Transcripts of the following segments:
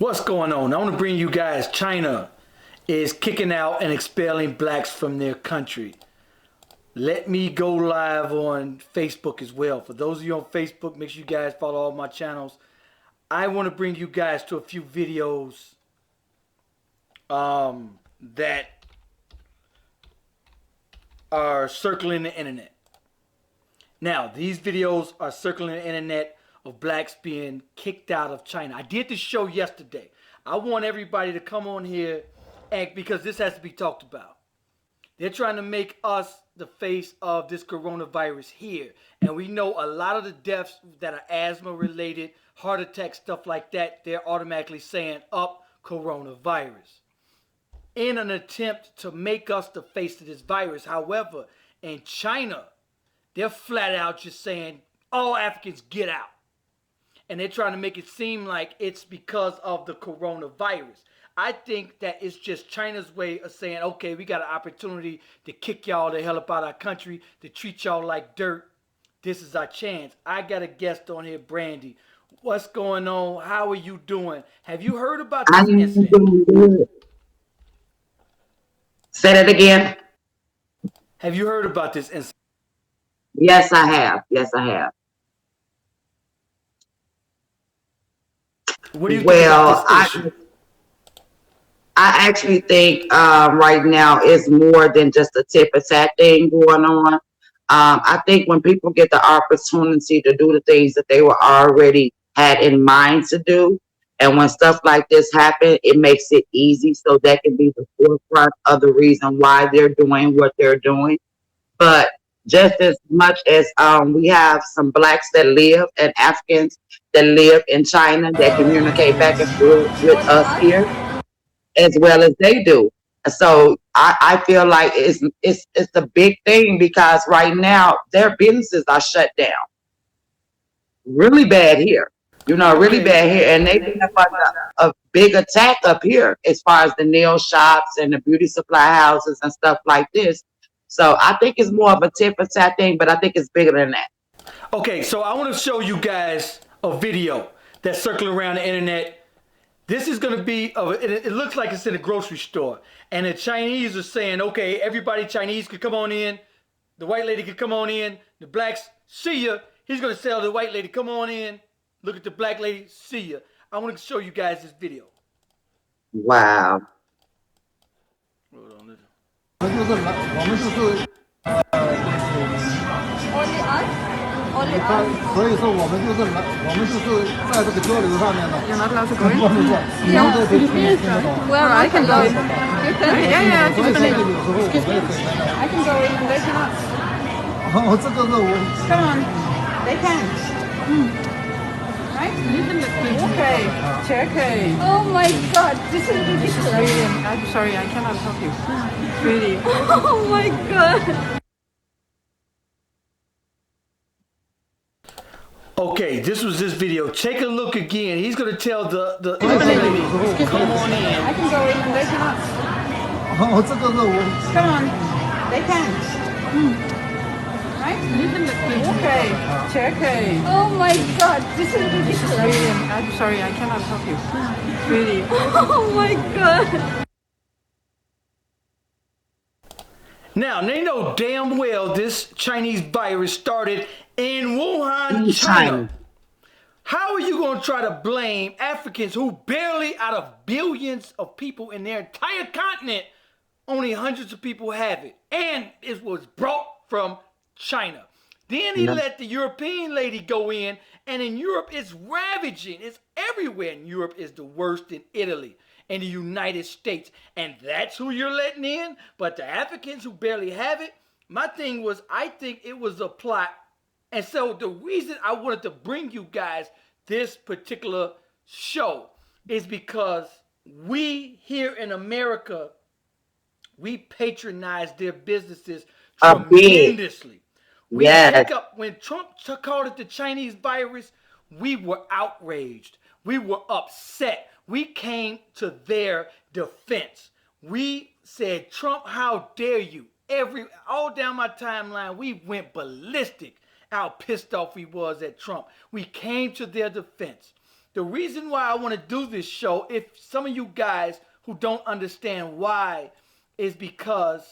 What's going on? I want to bring you guys. China is kicking out and expelling blacks from their country. Let me go live on Facebook as well. For those of you on Facebook, make sure you guys follow all my channels. I want to bring you guys to a few videos that are circling the internet. Now, these videos are circling the internet of blacks being kicked out of China. I did this show yesterday. I want everybody to come on here because this has to be talked about. They're trying to make us the face of this coronavirus here. And we know a lot of the deaths that are asthma related, heart attack, stuff like that, they're automatically saying up coronavirus in an attempt to make us the face of this virus. However, in China, they're flat out just saying, all Africans get out. And they're trying to make it seem like it's because of the coronavirus. I think that it's just China's way of saying, okay, we got an opportunity to kick y'all the hell up out of our country, to treat y'all like dirt. This is our chance. I got a guest on here, Brandy. What's going on? How are you doing? Have you heard about this incident? Doing good. Say that again. Have you heard about this incident? Yes, I have. Yes, I have. What do you think Well, about this issue? I actually think right now it's more than just a tip of tat thing going on. I think when people get the opportunity to do the things that they were already had in mind to do, and when stuff like this happen, it makes it easy so that can be the forefront of the reason why they're doing what they're doing. But just as much as we have some blacks that live and Africans that live in China that communicate back and forth with us here as well as they do. So I feel like it's a big thing because right now their businesses are shut down really bad here. Really Okay. bad here, and they have a big attack up here as far as the nail shops and the beauty supply houses and stuff like this. So I think it's more of a tip for tat thing, but I think it's bigger than that. Okay, so I want to show you guys a video that's circling around the internet. This is going to be, it looks like it's in a grocery store. And the Chinese are saying, okay, everybody Chinese could come on in. The white lady could come on in. The blacks, see ya. He's going to tell the white lady, come on in. Look at the black lady, see ya. I want to show you guys this video. Wow. Hold on, listen. 我们就是 Only us? Only us? 所以说我们就是在这个交流上面呢， You're not allowed to go in? 你能在这里面听到。 Well, I can go. You can? Yeah, 所以在这里有时候我们也可以看到。 I can go in and they cannot. 这个是我 Come on. They can. Right? Okay. Okay. Oh my god, this is ridiculous. Really, I'm sorry, I cannot help you. Really. Oh my god. Okay, this was this video. Take a look again. He's going to tell the lady, come on in. I can go in and they cannot. 这个是我 Come on. They can. Right? Okay. Okay. Oh my god, this is ridiculous. Really, I'm sorry, I cannot help you. Really. Oh my god. Now, they know damn well this Chinese virus started in Wuhan, In China. China. How are you going to try to blame Africans who barely out of billions of people in their entire continent, only hundreds of people have it? And it was brought from China. Then he let the European lady go in, and in Europe it's ravaging. It's everywhere. In Europe is the worst in Italy and the United States. And that's who you're letting in? But the Africans who barely have it? My thing was, I think it was a plot. And so the reason I wanted to bring you guys this particular show is because we here in America, we patronize their businesses A bit. tremendously. We Yes. pick up, when Trump called it the Chinese virus, we were outraged. We were upset. We came to their defense. We said, Trump, how dare you? All down my timeline, we went ballistic how pissed off we was at Trump. We came to their defense. The reason why I want to do this show, if some of you guys who don't understand why, is because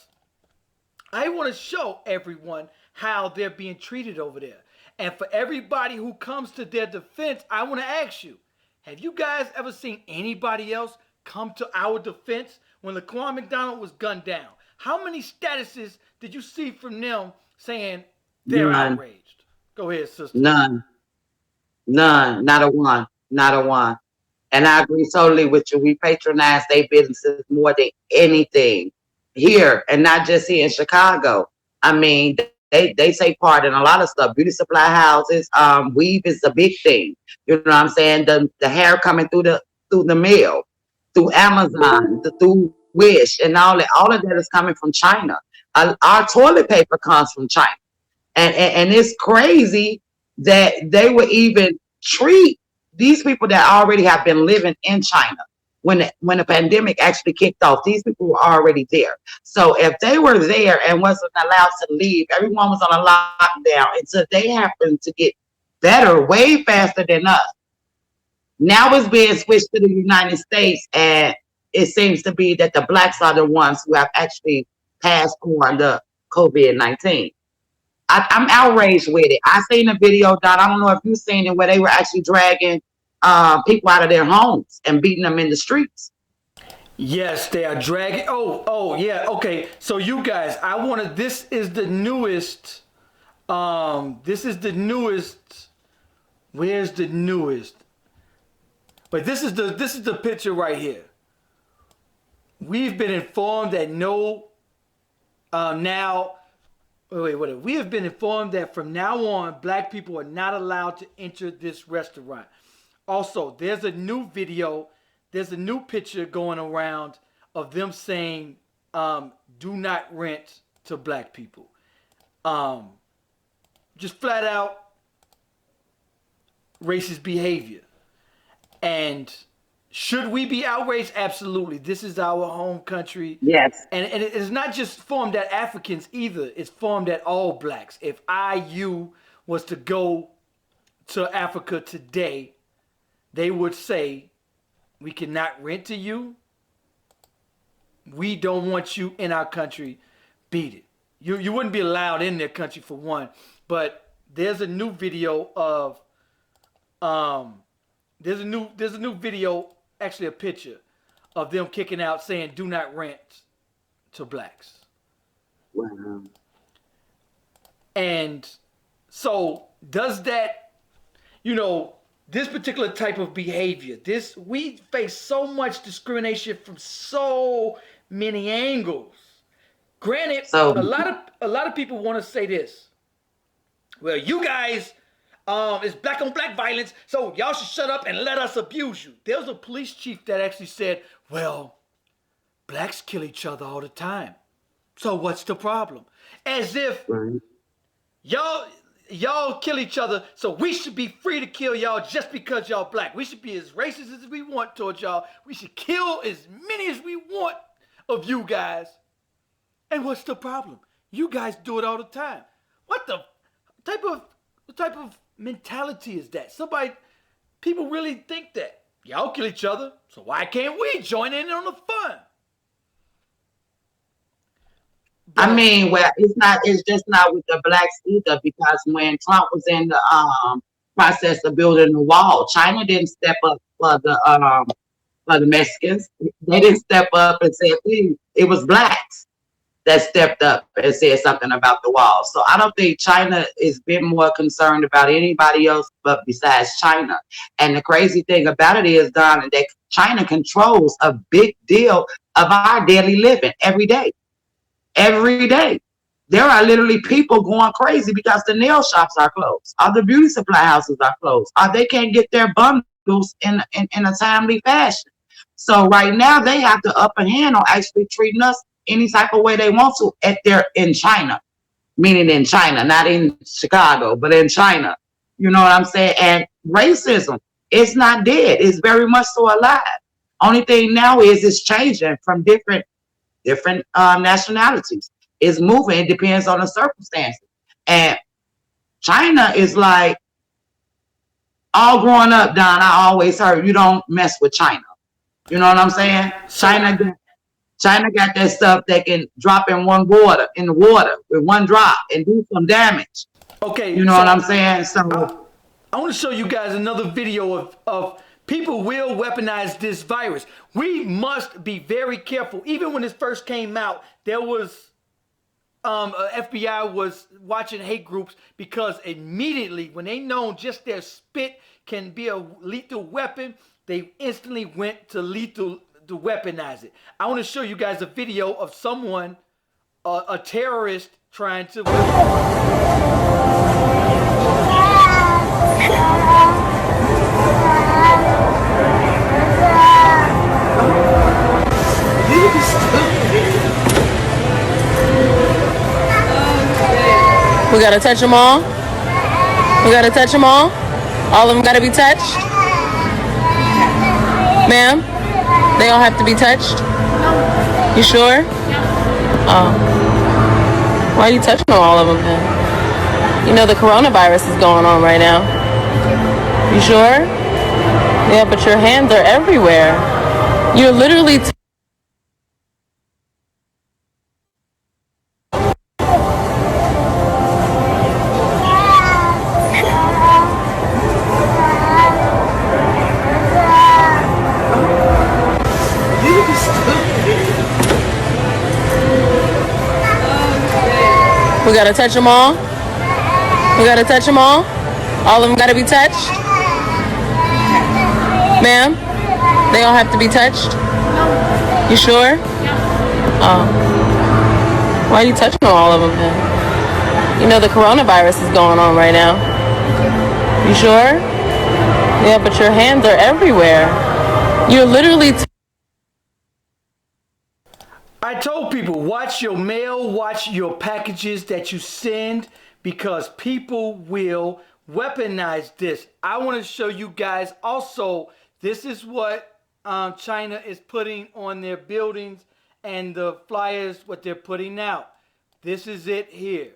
I want to show everyone how they're being treated over there. And for everybody who comes to their defense, I want to ask you, have you guys ever seen anybody else come to our defense when Laquan McDonald was gunned down? How many statuses did you see from them saying they're None. outraged? Go ahead, sister. None. Not a one. Not a one. And I agree totally with you. We patronize their businesses more than anything here, and not just here in Chicago. I mean, they take part in a lot of stuff. Beauty supply houses, weave is a big thing. You know what I'm saying? The hair coming through the mail, through Amazon, through Wish, and all of that is coming from China. Our toilet paper comes from China, and it's crazy that they would even treat these people that already have been living in China when the pandemic actually kicked off. These people were already there. So if they were there and wasn't allowed to leave, everyone was on a lockdown until they happened to get better way faster than us. Now it's being switched to the United States, and it seems to be that the blacks are the ones who have actually passed on the COVID-19. I'm outraged with it. I seen a video, Don. I don't know if you've seen it, where they were actually dragging people out of their homes and beating them in the streets. Yes, they are dragging. Oh, yeah. Okay. So you guys, this is the newest. This is the newest. Where's the newest? But this is the picture right here. We've been informed that we have been informed that from now on, black people are not allowed to enter this restaurant. Also, there's a new picture going around of them saying, do not rent to black people. Just flat out racist behavior. And should we be outraged? Absolutely. This is our home country. Yes. And it is not just formed at Africans either. It's formed at all blacks. If you was to go to Africa today, they would say, we cannot rent to you. We don't want you in our country. Beat it. You wouldn't be allowed in their country for one. But there's a new video of there's a new video, actually a picture of them kicking out saying do not rent to blacks. Wow. And so does that, this particular type of behavior, we face so much discrimination from so many angles. Granted, So a lot of people want to say this. Well, you guys, it's black on black violence, so y'all should shut up and let us abuse you. There was a police chief that actually said, well, blacks kill each other all the time. So what's the problem? As if right. y'all kill each other, so we should be free to kill y'all just because y'all black. We should be as racist as we want towards y'all. We should kill as many as we want of you guys. And what's the problem? You guys do it all the time. What the type of mentality is that? People really think that y'all kill each other, so why can't we join in on the fun? But, I mean, well, it's just not with the blacks either, because when Trump was in the process of building the wall, China didn't step up for the Mexicans. They didn't step up and say anything. It was blacks that stepped up and said something about the wall. So I don't think China is a bit more concerned about anybody else but besides China. And the crazy thing about it is, Don, that China controls a big deal of our daily living every day. Every day. There are literally people going crazy because the nail shops are closed, or the beauty supply houses are closed, or they can't get their bundles in a timely fashion. So right now they have the upper hand on actually treating us any type of way they want to in China, meaning in China, not in Chicago, but in China. You know what I'm saying? And racism, it's not dead. It's very much so alive. Only thing now is it's changing from different nationalities. It's moving. It depends on the circumstances. And China is like, all growing up, Don, I always heard you don't mess with China. You know what I'm saying? China got that stuff that can drop in the water with one drop and do some damage. Okay, You know so what I'm saying? I want to show you guys another video of people will weaponize this virus. We must be very careful. Even when this first came out, there was FBI was watching hate groups because immediately when they know just their spit can be a lethal weapon, they instantly went to lethal to weaponize it. I want to show you guys a video of someone, a terrorist, trying to. We gotta touch them all. We gotta touch them all. All of them gotta be touched. Ma'am, they all have to be touched. You sure? Oh. Why are you touching all of them then? You know the coronavirus is going on right now. You sure? Yeah, but your hands are everywhere. You're literally We gotta touch them all. We gotta touch them all. All of them gotta be touched. Ma'am, they all have to be touched. You sure? Oh. Why are you touching all of them then? You know the coronavirus is going on right now. You sure? Yeah, but your hands are everywhere. You're literally I told people, watch your mail, watch your packages that you send, because people will weaponize this. I want to show you guys also, this is what China is putting on their buildings and the flyers, what they're putting out. This is it here.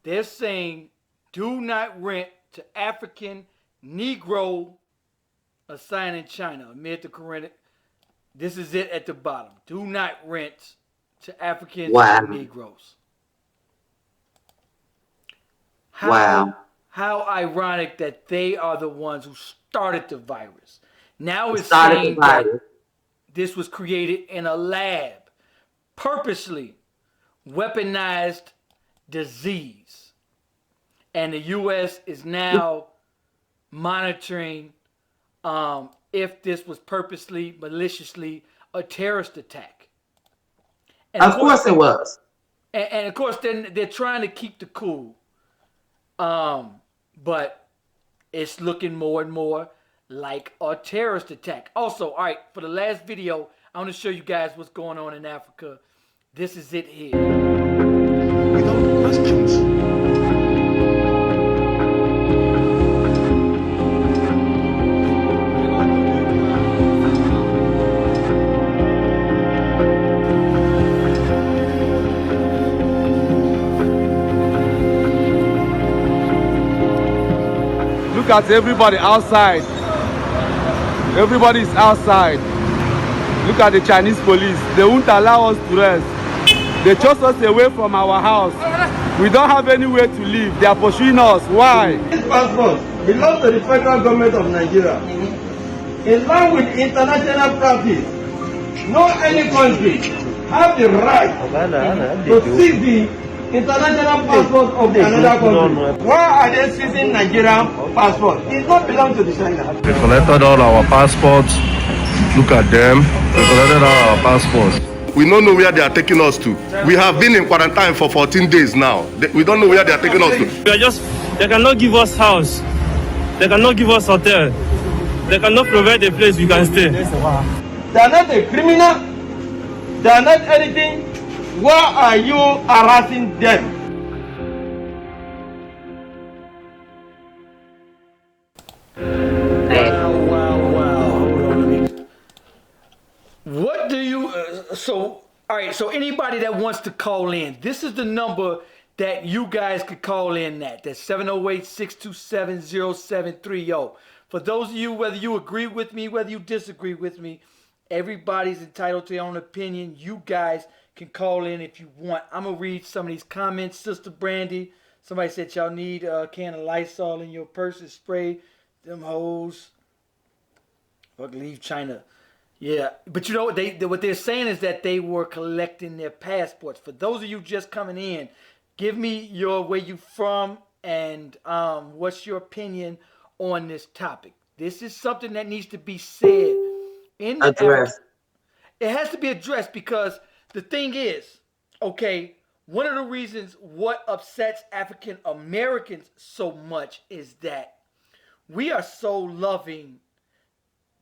They're saying, do not rent to African Negro, a sign in China amid the corona. This is it at the bottom. Do not rent to Africans and Negroes. How ironic that they are the ones who started the virus. Now it's saying that this was created in a lab, purposely weaponized disease. And the U.S. is now monitoring if this was purposely, maliciously a terrorist attack. And of course it was. And of course, they're trying to keep the cool. But it's looking more and more like a terrorist attack. Also, all right, for the last video, I want to show you guys what's going on in Africa. This is it here. Without questions. Look at everybody outside. Everybody is outside. Look at the Chinese police. They won't allow us to rest. They chased us away from our house. We don't have anywhere to live. They are pursuing us. Why? This passport belongs to the federal government of Nigeria. In line with international practice, no any country have the right to seize the international passport of another country. Why are they seizing Nigerian passport? It not belong to the China. They collected all our passports. Look at them. They collected all our passports. We don't know where they are taking us to. We have been in quarantine for 14 days now. We don't know where they are taking us to. They cannot give us house. They cannot give us hotel. They cannot provide a place we can stay. They are not a criminal. They are not anything. Why are you harassing them? Wow. Hold on. What do you... all right, so anybody that wants to call in, this is the number that you guys could call in at. That's 708-627-0730. For those of you, whether you agree with me, whether you disagree with me, everybody's entitled to their own opinion. You guys can call in if you want. I'm going to read some of these comments. Sister Brandy, somebody said y'all need a can of Lysol in your purse to spray them hoes. Fuck, leave China. Yeah, but you know what they're saying is that they were collecting their passports. For those of you just coming in, give me where you from and what's your opinion on this topic. This is something that needs to be said in address. It has to be addressed because the thing is, okay, one of the reasons what upsets African Americans so much is that we are so loving.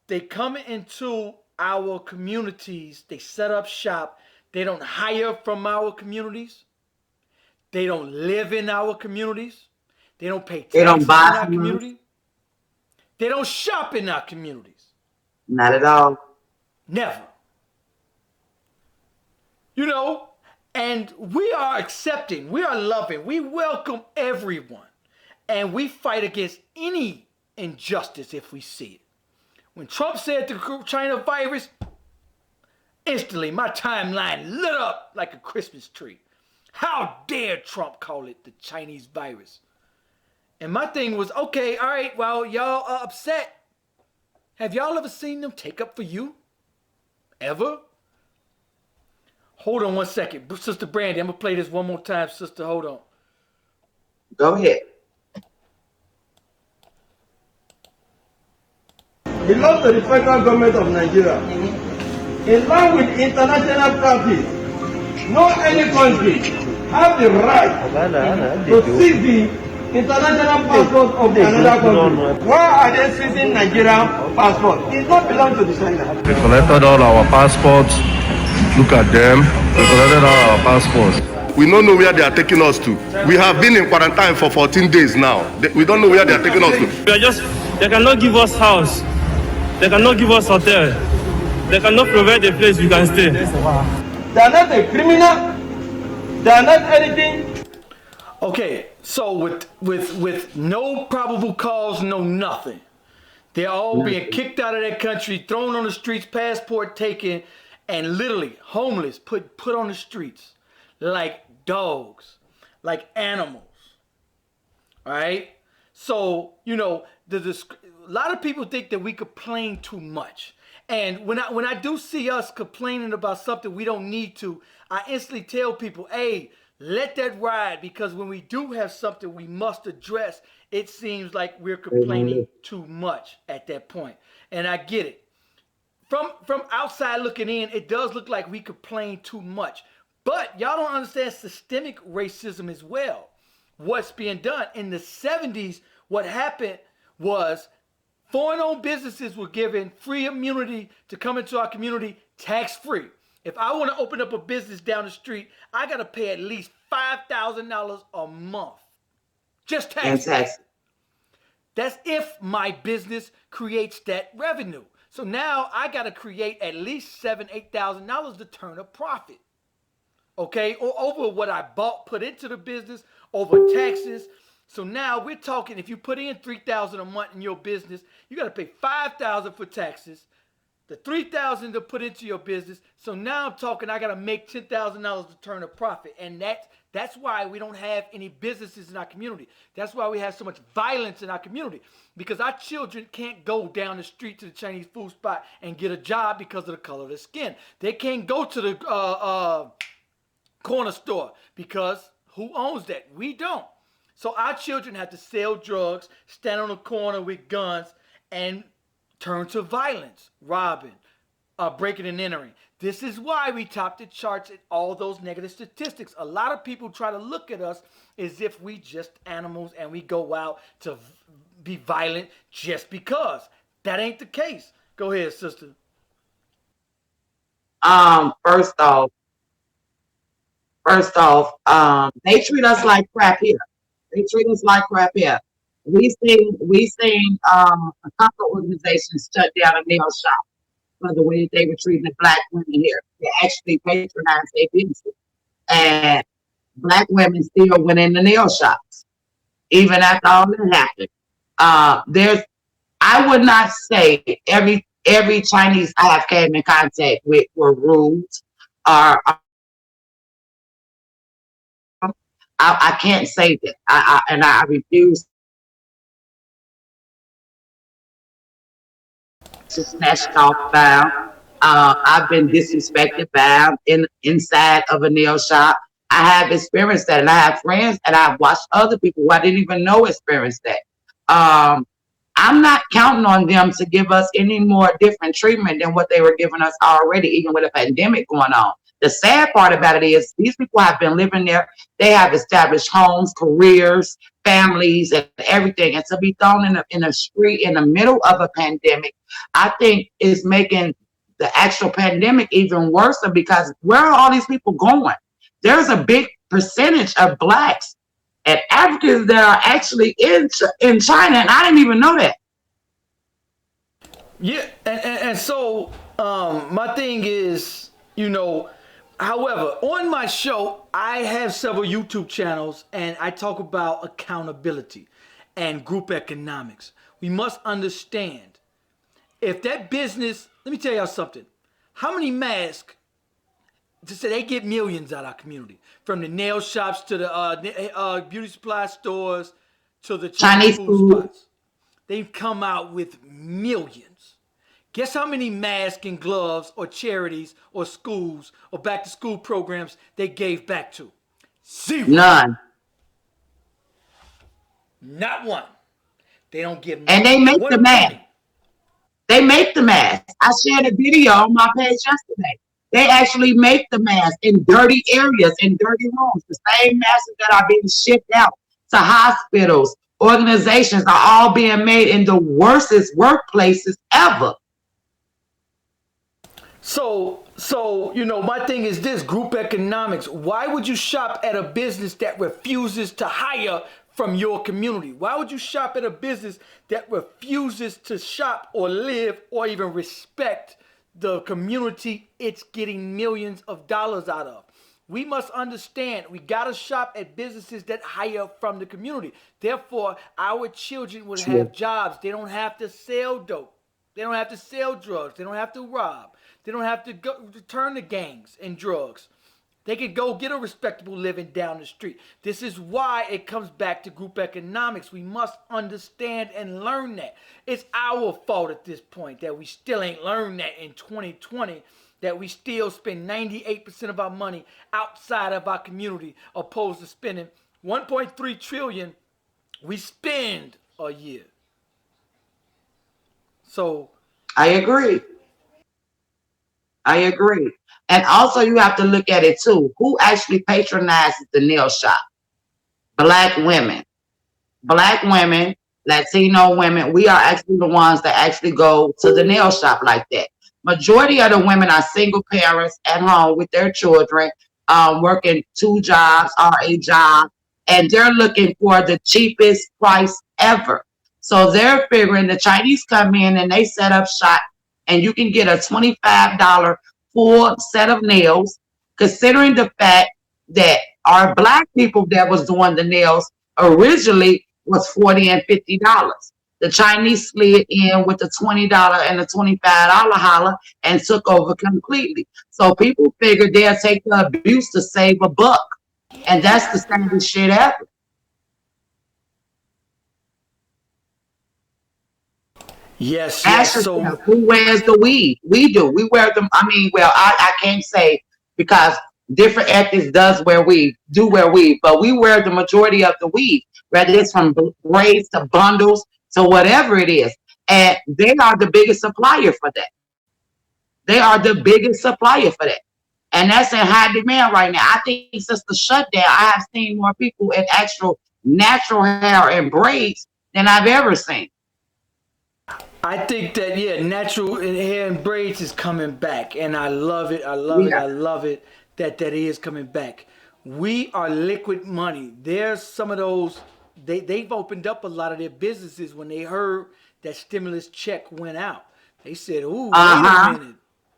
They come into our communities, they set up shop, they don't hire from our communities, they don't live in our communities, they don't pay taxes in our community, they don't shop in our communities. Not at all. Never. You know, and we are accepting, we are loving, we welcome everyone, and we fight against any injustice if we see it. When Trump said the China virus, instantly my timeline lit up like a Christmas tree. How dare Trump call it the Chinese virus? And my thing was, okay, all right, well, y'all are upset. Have y'all ever seen them take up for you? Ever? Hold on one second. Sister Brandy, I'm going to play this one more time, sister. Hold on. Go ahead. Belongs to the federal government of Nigeria. In line with international practice, no any country have the right to seize the international passport of another country. Why are they seizing Nigerian passport? It not belong to the China. They collected all our passports. Look at them. They collected all our passports. We don't know where they are taking us to. We have been in quarantine for 14 days now. We don't know where they are taking us to. They cannot give us house. They cannot give us hotel. They cannot provide a place we can stay. They are not a criminal. They are not anything. Okay, so with no probable cause, no nothing. They're all being kicked out of their country, thrown on the streets, passport taken, and literally homeless, put on the streets like dogs, like animals. All right? So, you know, a lot of people think that we complain too much. And when I do see us complaining about something we don't need to, I instantly tell people, hey, let that ride, because when we do have something we must address, it seems like we're complaining too much at that point. And I get it. From outside looking in, it does look like we complain too much. But y'all don't understand systemic racism as well. What's being done in the 70s, what happened was foreign-owned businesses were given free immunity to come into our community tax-free. If I want to open up a business down the street, I got to pay at least $5,000 a month. Just tax. That's if my business creates that revenue. So now I got to create at least $7,000, $8,000 to turn a profit. Okay? Or over what I put into the business, over taxes. So now we're talking, if you put in $3,000 a month in your business, you got to pay $5,000 for taxes, the $3,000 to put into your business. So now I'm talking, I got to make $10,000 to turn a profit. And that's why we don't have any businesses in our community. That's why we have so much violence in our community, because our children can't go down the street to the Chinese food spot and get a job because of the color of their skin. They can't go to the corner store because who owns that? We don't. So our children have to sell drugs, stand on the corner with guns, and turn to violence, robbing, breaking and entering. This is why we top the charts at all those negative statistics. A lot of people try to look at us as if we just animals and we go out to be violent just because. That ain't the case. Go ahead, sister. First off, they treat us like crap here. They treat us like crap here. We seen a couple of organizations shut down a nail shop for the way they were treating the black women here. They actually patronized their businesses. And black women still went in the nail shops, even after all that happened. I would not say every Chinese I have came in contact with were rude. Or I can't say that. I refuse to snatched off bound. I've been disrespected bound inside of a nail shop. I have experienced that, and I have friends, and I've watched other people who I didn't even know experienced that. Um, I'm not counting on them to give us any more different treatment than what they were giving us already, even with a pandemic going on. The sad part about it is these people have been living there. They have established homes, careers, families, and everything. And to be thrown in a street in the middle of a pandemic, I think is making the actual pandemic even worse because where are all these people going? There's a big percentage of blacks and Africans that are actually in China, and I didn't even know that. Yeah, and so my thing is, however, on my show, I have several YouTube channels, and I talk about accountability and group economics. We must understand if that business. Let me tell y'all something. How many masks? To say they get millions out of our community, from the nail shops to the beauty supply stores to the Chinese food spots. They've come out with millions. Guess how many masks and gloves or charities or schools or back to school programs they gave back to? Zero. None. Not one. They don't give and they make the mask. They make the mask. I shared a video on my page yesterday. They actually make the mask in dirty areas, in dirty rooms. The same masks that are being shipped out to hospitals, organizations are all being made in the worstest workplaces ever. So, my thing is this: group economics. Why would you shop at a business that refuses to hire from your community? Why would you shop at a business that refuses to shop or live or even respect the community it's getting millions of dollars out of? We must understand we gotta shop at businesses that hire from the community. Therefore, our children would have jobs. They don't have to sell dope. They don't have to sell drugs. They don't have to rob. They don't have to go turn to gangs and drugs. They could go get a respectable living down the street. This is why it comes back to group economics. We must understand and learn that. It's our fault at this point that we still ain't learned that in 2020, that we still spend 98% of our money outside of our community opposed to spending 1.3 trillion we spend a year. So I agree. And also you have to look at it too. Who actually patronizes the nail shop? Black women. Black women, Latino women, we are actually the ones that actually go to the nail shop like that. Majority of the women are single parents at home with their children, working 2 jobs or a job, and they're looking for the cheapest price ever. So they're figuring the Chinese come in and they set up shop, and you can get a $25 full set of nails, considering the fact that our black people that was doing the nails originally was $40 and $50. The Chinese slid in with the $20 and the $25 holler and took over completely. So people figured they'll take the abuse to save a buck. And that's the saddest shit ever. yes. So who wears the weave? We do. We wear them. I mean, well, I can't say because different ethnics wear weave, but we wear the majority of the weave, whether it's from braids to bundles to whatever it is. And they are the biggest supplier for that. And that's in high demand right now. I think since the shutdown, I have seen more people in actual natural hair and braids than I've ever seen. I think that natural hair and braids is coming back, and I love it. I love it that is coming back. We are liquid money. There's some of those. They've opened up a lot of their businesses when they heard that stimulus check went out. They said, "Ooh, wait a minute.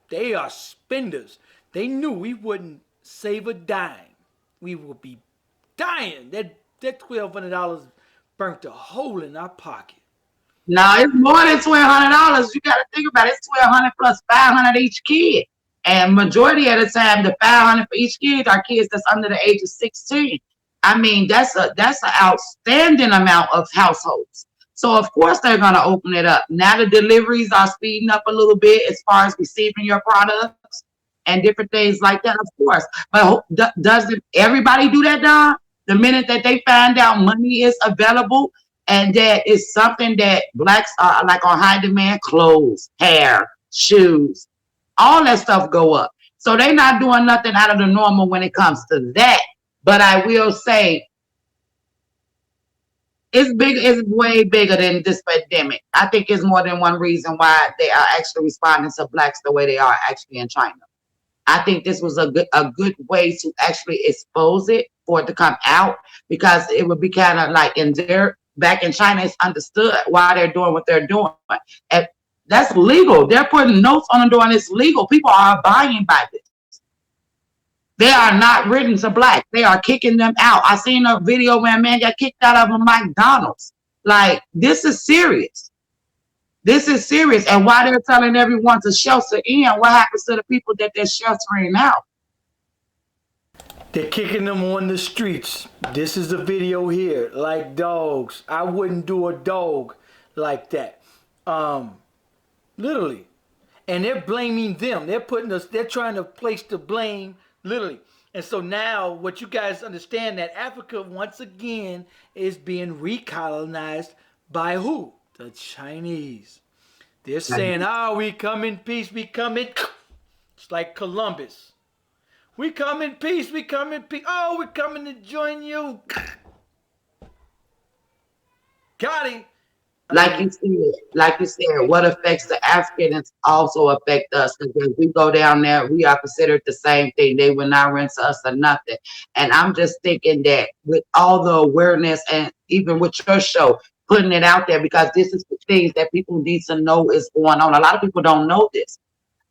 They are spenders." They knew we wouldn't save a dime. We would be dying. That $1,200 burnt a hole in our pocket. No, it's more than $1,200. You got to think about it. It's 1,200 plus 500 each kid, and majority of the time, the 500 for each kid are kids that's under the age of 16. I mean, that's an outstanding amount of households. So of course they're gonna open it up. Now the deliveries are speeding up a little bit as far as receiving your products and different things like that. Of course, but doesn't everybody do that, Don? The minute that they find out money is available and that is something that blacks are like on high demand, clothes, hair, shoes, all that stuff go up. So they're not doing nothing out of the normal when it comes to that. But I will say it's big, it's way bigger than this pandemic. I think it's more than one reason why they are actually responding to blacks the way they are actually in China. I think this was a good way to actually expose it for it to come out because it would be kind of like in their back in China, it's understood why they're doing what they're doing. And that's legal. They're putting notes on the door and it's legal. People are abiding by this. They are not written to black. They are kicking them out. I seen a video where a man got kicked out of a McDonald's. Like, this is serious. This is serious. And why they're telling everyone to shelter in, what happens to the people that they're sheltering out? They're kicking them on the streets. This is the video here. Like dogs. I wouldn't do a dog like that. Literally. And they're blaming them. They're trying to place the blame, literally. And so now what you guys understand that Africa once again is being recolonized by who? The Chinese. They're saying, we come in peace, we come in. It's like Columbus. We come in peace, we come in peace. Oh, we're coming to join you. Got it. Like you said, what affects the Africans also affect us because if we go down there, we are considered the same thing. They will not rent to us or nothing. And I'm just thinking that with all the awareness and even with your show, putting it out there because this is the things that people need to know is going on. A lot of people don't know this.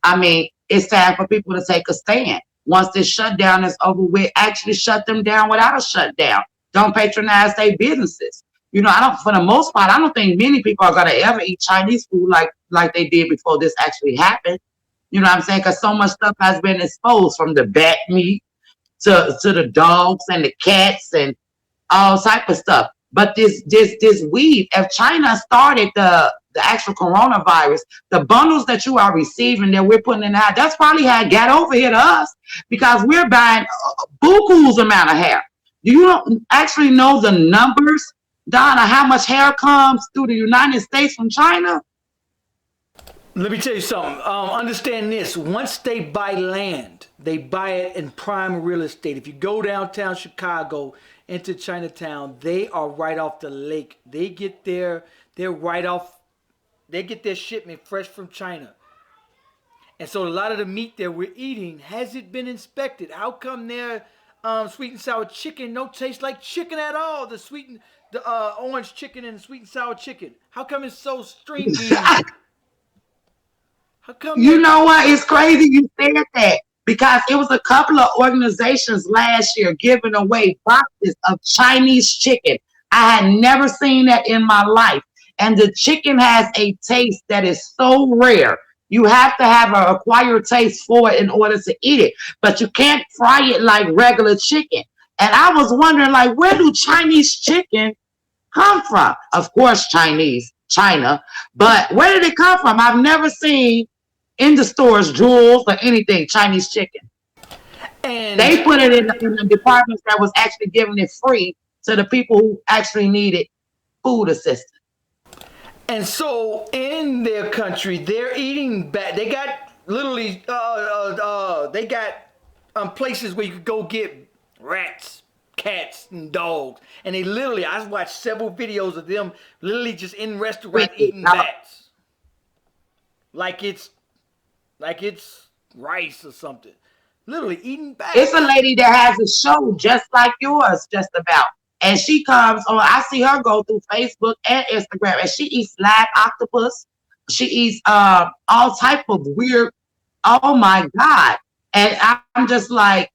I mean, it's time for people to take a stand. Once this shutdown is over with, actually shut them down without a shutdown. Don't patronize their businesses. You know, for the most part, I don't think many people are gonna ever eat Chinese food like they did before this actually happened. You know what I'm saying? Because so much stuff has been exposed from the bat meat to the dogs and the cats and all type of stuff. But this weed, if China started the actual coronavirus, the bundles that you are receiving that we're putting in the house, that's probably how it got over here to us because we're buying buku's amount of hair. Do you actually know the numbers, Donna, how much hair comes through the United States from China? Let me tell you something. Understand this. Once they buy land, they buy it in prime real estate. If you go downtown Chicago into Chinatown, they are right off the lake. They get their shipment fresh from China. And so a lot of the meat that we're eating, has it been inspected? How come their sweet and sour chicken don't taste like chicken at all? The orange chicken and the sweet and sour chicken. How come it's so stringy? How come you know what? It's crazy you said that because it was a couple of organizations last year giving away boxes of Chinese chicken. I had never seen that in my life. And the chicken has a taste that is so rare. You have to have an acquired taste for it in order to eat it. But you can't fry it like regular chicken. And I was wondering, like, where do Chinese chicken come from? Of course, China. But where did it come from? I've never seen in the stores, Jewels or anything, Chinese chicken. And they put it in the departments that was actually giving it free to the people who actually needed food assistance. And so in their country, they're eating bad. They got literally, they got places where you could go get rats, cats, and dogs. And they literally, I watched several videos of them literally just in restaurants eating bats. Like it's rice or something. Literally eating bats. It's a lady that has a show just like yours, just about. And she comes on, I see her go through Facebook and Instagram, and she eats live octopus. She eats all type of weird, oh my God. And I'm just like,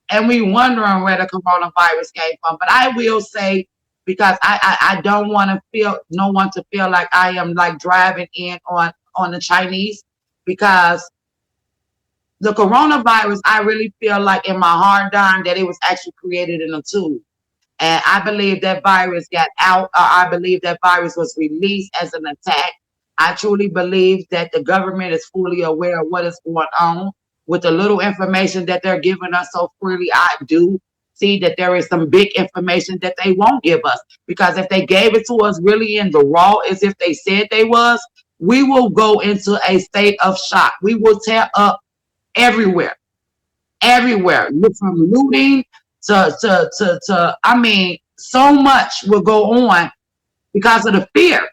and we wondering where the coronavirus came from. But I will say because I don't want to feel no one to feel like I am like driving in on the Chinese, because the coronavirus, I really feel like in my heart, Don, that it was actually created in a tube. And I believe that virus got out, or I believe that virus was released as an attack. I truly believe that the government is fully aware of what is going on. With the little information that they're giving us so freely, I do see that there is some big information that they won't give us. Because if they gave it to us really in the raw, as if they said they was, we will go into a state of shock. We will tear up everywhere, everywhere, from looting to I mean, so much will go on because of the fear.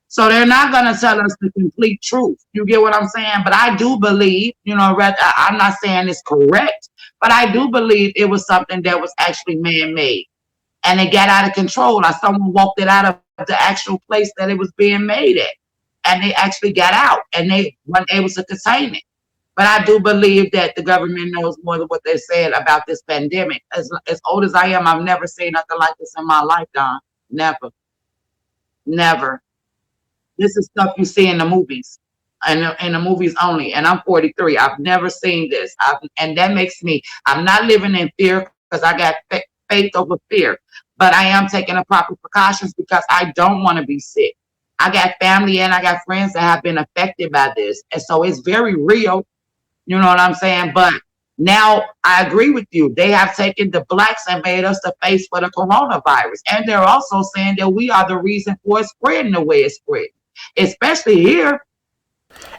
So they're not going to tell us the complete truth. You get what I'm saying? But I do believe, I'm not saying it's correct, but I do believe it was something that was actually man-made, and it got out of control. Like someone walked it out of the actual place that it was being made at, and they actually got out and they weren't able to contain it. But I do believe that the government knows more than what they said about this pandemic. As old as I am, I've never seen nothing like this in my life, Don. Never. Never. This is stuff you see in the movies, and in the movies only. And I'm 43. I've never seen this. And that makes me, I'm not living in fear because I got faith over fear. But I am taking the proper precautions because I don't want to be sick. I got family and I got friends that have been affected by this. And so it's very real. You know what I'm saying? But now I agree with you. They have taken the blacks and made us the face for the coronavirus. And they're also saying that we are the reason for it spreading the way it's spreading. Especially here.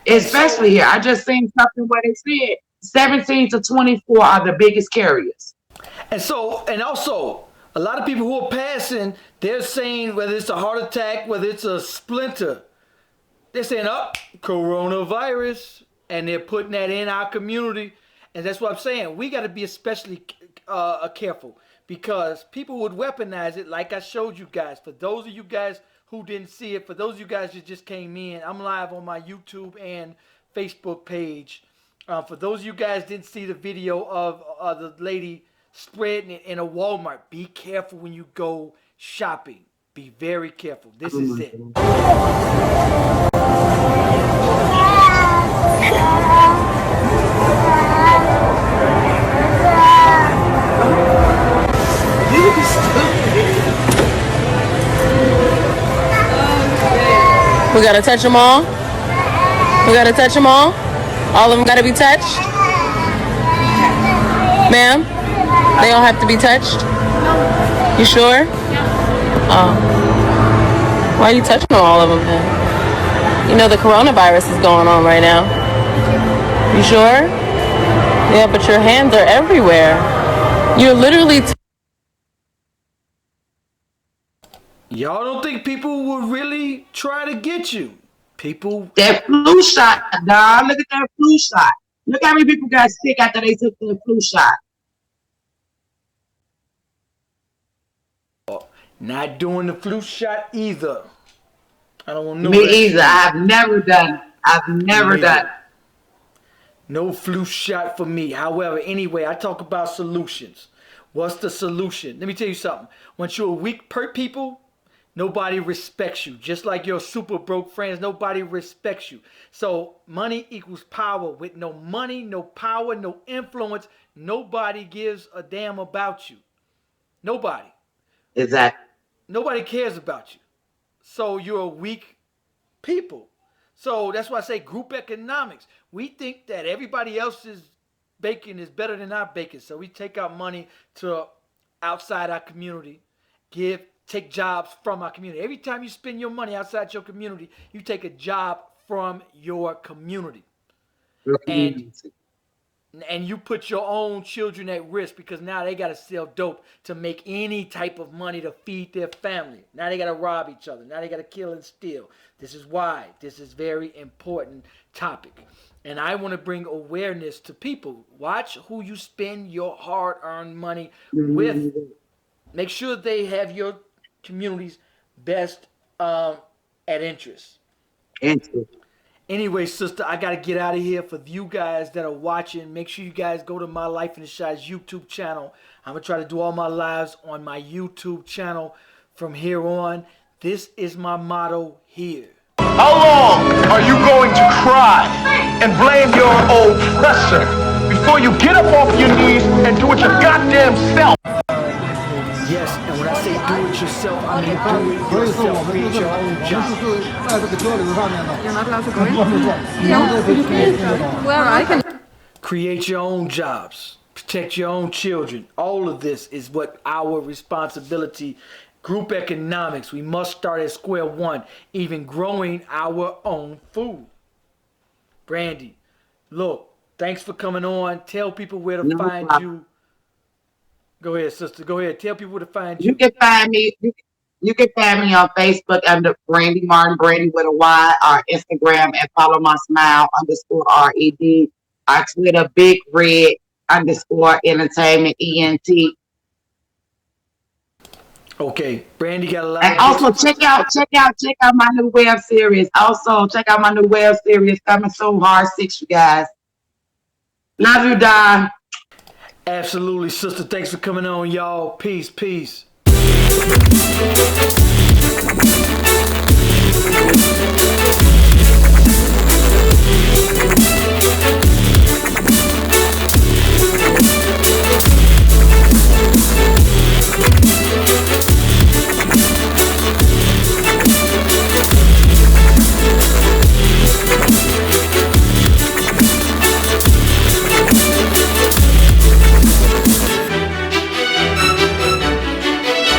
Especially here. I just seen something where they said 17 to 24 are the biggest carriers. And also, a lot of people who are passing, they're saying whether it's a heart attack, whether it's a splinter, they're saying, coronavirus. And they're putting that in our community. And that's what I'm saying. We got to be especially careful, because people would weaponize it, like I showed you guys. For those of you guys who didn't see it, for those of you guys that just came in, I'm live on my YouTube and Facebook page. For those of you guys didn't see the video of the lady spreading it in a Walmart, be careful when you go shopping. Be very careful. This is it. We gotta touch them all. We gotta touch them all. All of them gotta be touched. Ma'am, they all have to be touched. You sure? Oh. Why are you touching all of them then? You know the coronavirus is going on right now. You sure? Yeah, but your hands are everywhere. You're literally... Y'all don't think people would really try to get you? People... That flu shot, dog. Look at that flu shot. Look how many people got sick after they took the flu shot. Not doing the flu shot either. I don't want no... Me either. I've never done it. I've never done it. No flu shot for me. However, anyway, I talk about solutions. What's the solution? Let me tell you something. Once you're weak people, nobody respects you. Just like your super broke friends, nobody respects you. So money equals power. With no money, no power, no influence, nobody gives a damn about you. Nobody. Exactly. Nobody cares about you. So you're a weak people. So that's why I say group economics. We think that everybody else's bacon is better than our bacon. So we take our money to outside our community, take jobs from our community. Every time you spend your money outside your community, you take a job from your community. And you put your own children at risk, because now they got to sell dope to make any type of money to feed their family. Now they got to rob each other. Now they got to kill and steal. This is why this is very important topic. And I want to bring awareness to people. Watch who you spend your hard-earned money with. Make sure they have your community's best at interest. Anyway, sister, I got to get out of here. For you guys that are watching, make sure you guys go to My Life in the Shy's YouTube channel. I'm going to try to do all my lives on my YouTube channel from here on, this is my motto here. How long are you going to cry and blame your oppressor before you get up off your knees and do it your goddamn self? Yes, and when I say do it yourself, I mean do it 所以说我 yourself. 们 Create 就是 your own 我们 job. 就是在这个交流上面呢， You're not allowed to 不 go in? 是你们这些听得懂。 Well, I can. Create your own jobs. Protect your own children. All of this is what our responsibility. Group economics. We must start at square one, even growing our own food. Brandy, look, thanks for coming on. Tell people where to No find problem. you. Go ahead, sister. Go ahead. Tell people where to find you. You can find me. You can find me on Facebook under Brandy Martin, Brandy with a Y, or Instagram at Follow My Smile _RED. Our Twitter, Big Red _Entertainment ENT. Okay, Brandy got a lot. And of also books. check out my new web series. Also check out my new web series coming soon, Hard 6, you guys. Love you, Don. Absolutely, sister. Thanks for coming on, y'all. Peace, peace.